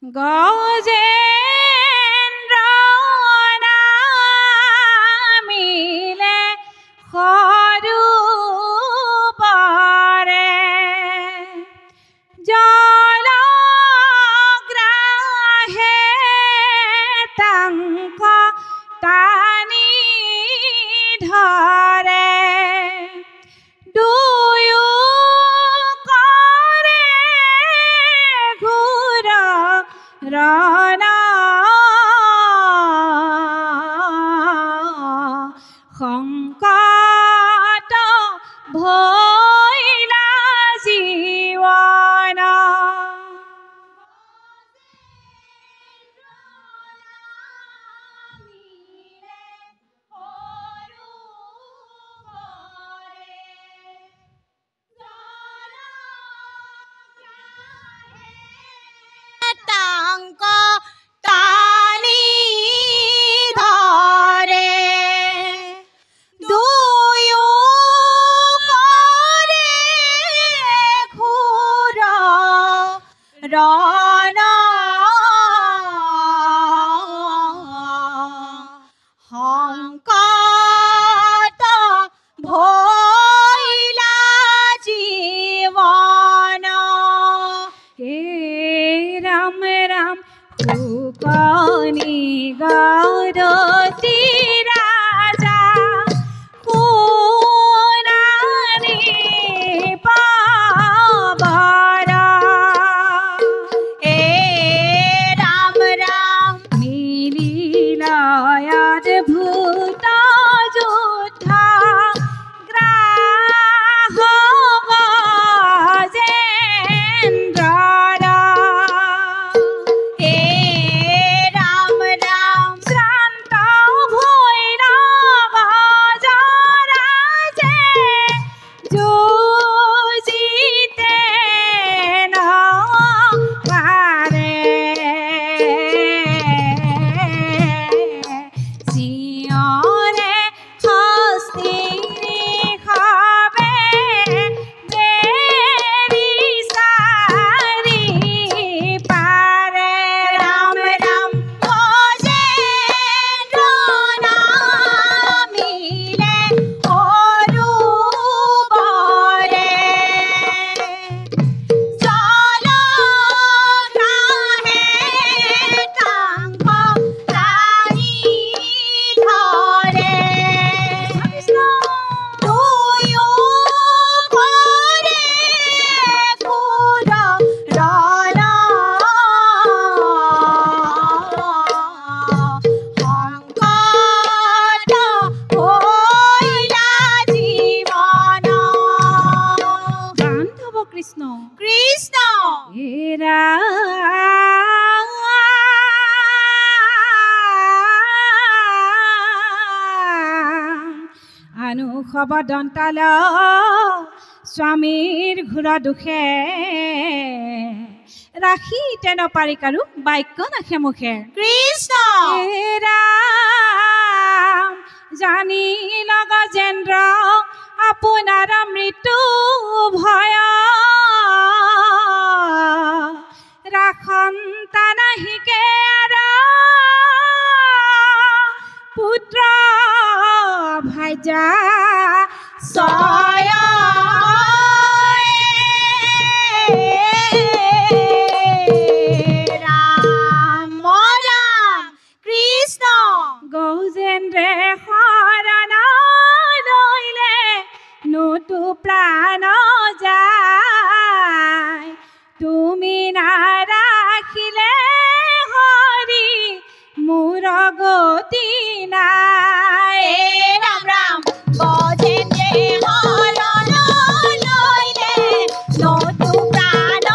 গজেন্দ্ৰ নামিলে সৰুবৰে জলগ্ৰাহে তাংক টানি ধৰে দুয়ো কৰে ঘূৰ ৰণ সংকট ভৈলা জীৱন টাংক টানি ধৰে দুয়ো কৰে ঘূৰ ৰণ সংকট ভৈলা জীৱন হে ৰাম ৰাম শুকনি গৰতি ৰাজা সোণাৰী পাবৰ হে ৰাম ৰাম মিলিলয়ত ভূত যুদ্ধ গ্ৰাহ গজেন্দ্ৰৰ হে ৰাম ৰাম শ্ৰান্ত ভৈৰৱ গজৰাজে যুঁজিতে নহাৰে চিঞৰে হস্তিনী খাবে বেৰি চাৰি পাৰে ৰাম ৰাম গজেন্দ্ৰ নামিলে সৰুবৰে জলগ্ৰাহে টাংক টানি ধৰে দুয়ো কৰে ঘূৰ ৰণ সংকট ভৈলা জীৱন বান্ধৱ কৃষ্ণ কৃষ্ণ হেৰা আনুষৱ দন্তাল স্বামীৰ ঘূৰ দুখে ৰাখি তেন পাৰি কাৰো বাক্য নাখে মুখে কৃষ্ণ হে ৰাম জানিল গজেন্দ্ৰ আপোনাৰ মৃত্যু ভয় ৰাখন্তা নাহিকে পুত্ৰ ভাইজা ছয় ৰাম ৰাম কৃষ্ণ গজেন্দ্ৰে শৰণ লৈলে নতু প্ৰাণ যায় তুমি নাৰাখিলে হৰি মোৰ গতি নাই ৰাম ৰাম গজেন্দ্ৰে শৰণ লৈলে নতু প্ৰাণ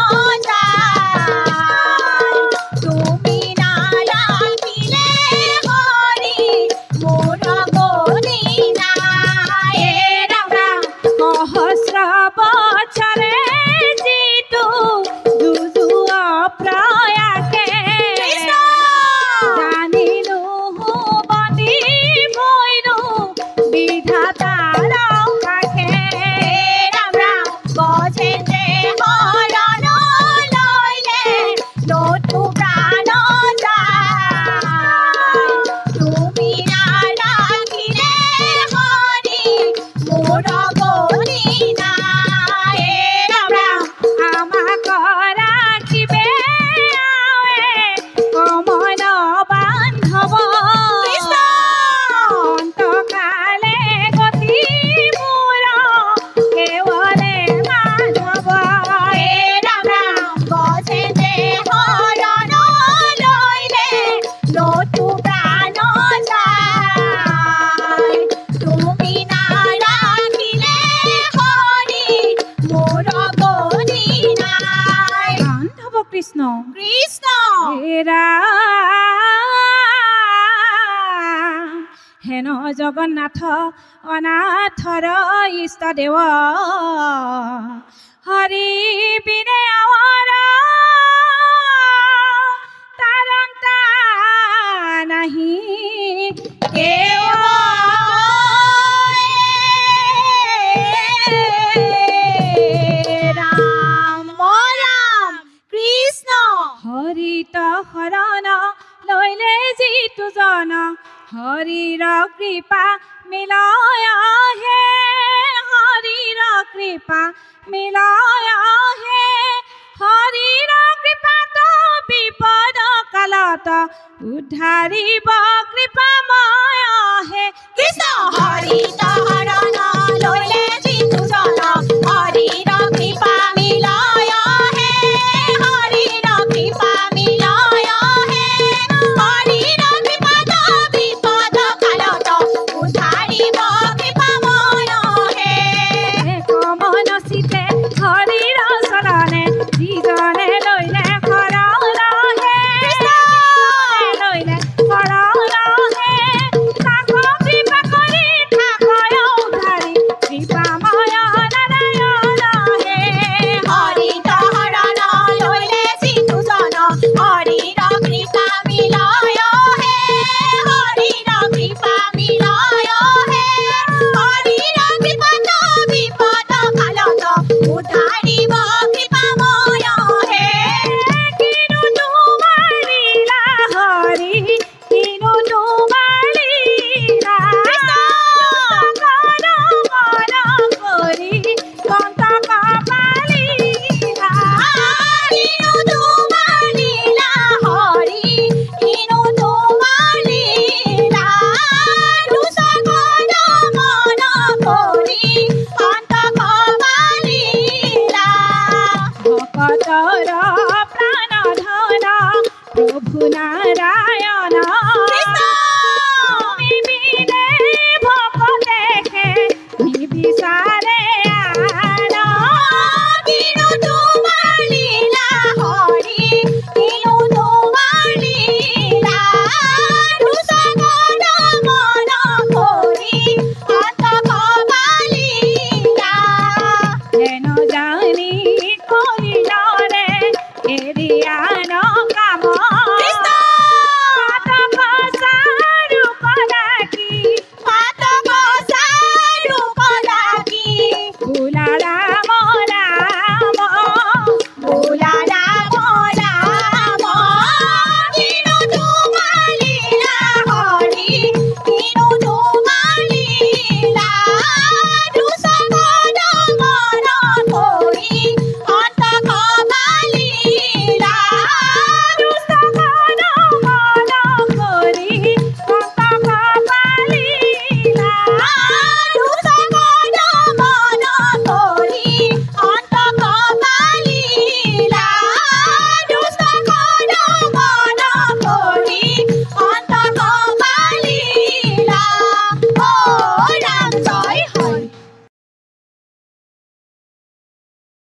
যায় তুমি নাৰাখিলে হৰি মোৰ গতি নাই ৰাম ৰাম সহস্ৰ বছৰে যিটো যুঁজুৱ প্ৰয়াসে জানিলো বন্দী হেন জগন্নাথ অনাথৰ ইষ্টদেৱ হৰি বিনে আৱাৰ তাৰন্তা নাহি ৰাম ৰাম কৃষ্ণ হৰিত শৰণ লৈলে যিটো জন হৰিৰ কৃপা মিলয় হে হৰিৰ কৃপা মিলয় হে হৰিৰ কৃপাত বিপদ কালত উদ্ধাৰিব কৃপাময় হে কৃষ্ণ হৰিত শৰণ লৈলে যিটো জন হৰিৰ কৃপা মিলয় হে হৰিৰ কৃপা মিলয় হে হৰিৰ কৃপাত বিপদ কালত উদ্ধাৰিব কৃপাময় হে কমনচিতে হৰিৰ চৰণে যিজনে লৈলে শৰণ হে লৈলে শৰণ হে তাক কৃপা কৰি থাকয় উদ্ধাৰি কৃপাময় নাৰায়ণ হে হৰিত শৰণ লৈলে যিটো জন হৰিৰ কৃপা মিলয় হে হৰিৰ কৃপা মিলয় হে হৰিৰ কৃপাত বিপদ কালত উদ্ধাৰিব কৃপাময় হে কিনো তোমাৰ লীলা হৰি কিনো তোমাৰ লীলা মন কৰি কন্তক পালিলা কিনো তোমাৰ লীলা হৰি কিনো তোমাৰ লীলা দুচকন মন কৰি অন্তক পালিলা ভকতৰ প্ৰাণ ধন প্ৰভু নাৰায়ণ